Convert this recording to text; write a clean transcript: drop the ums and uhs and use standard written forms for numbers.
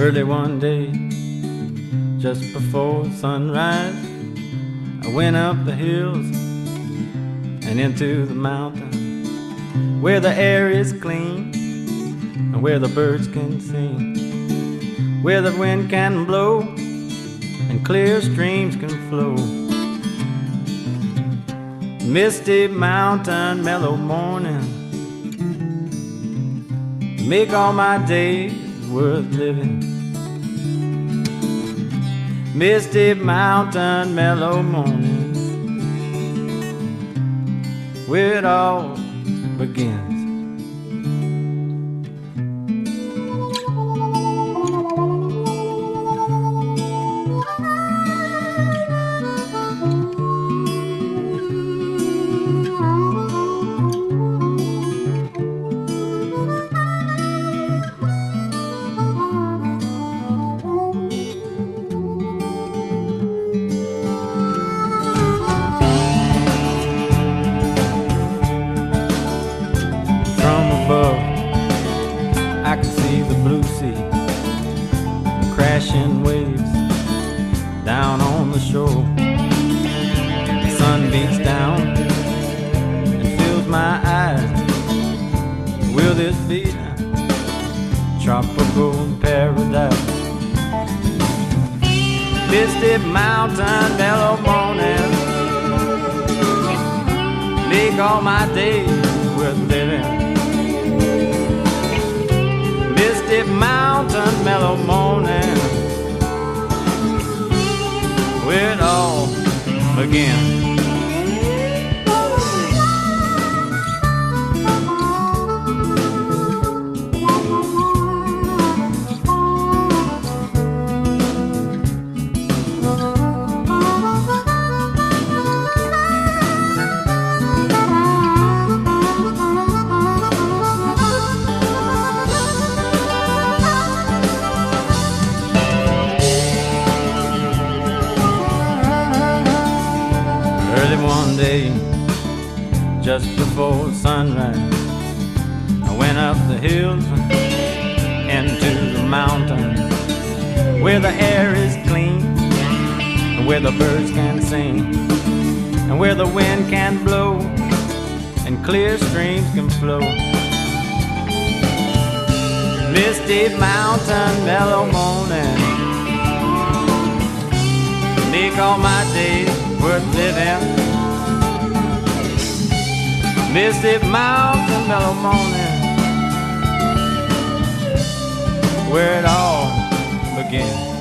Early one day, just before sunrise, I went up the hills and into the mountains, where the air is clean and where the birds can sing, where the wind can blow and clear streams can flow. Misty mountain, mellow morning, make all my days worth living. Misty mountain, mellow morning, where it all begins. Crashing waves down on the shore. The sun beats down and fills my eyes. Will this be a tropical paradise? Misty mountain, mellow morning, make all my days worth living. Misty mountain, mellow morning, where it all begins. One day, just before sunrise, I went up the hills into the mountains, where the air is clean and where the birds can sing and where the wind can blow and clear streams can flow. Misty mountain, mellow morning, make all my days worth living. Misty mountain, mellow morning, where it all begins.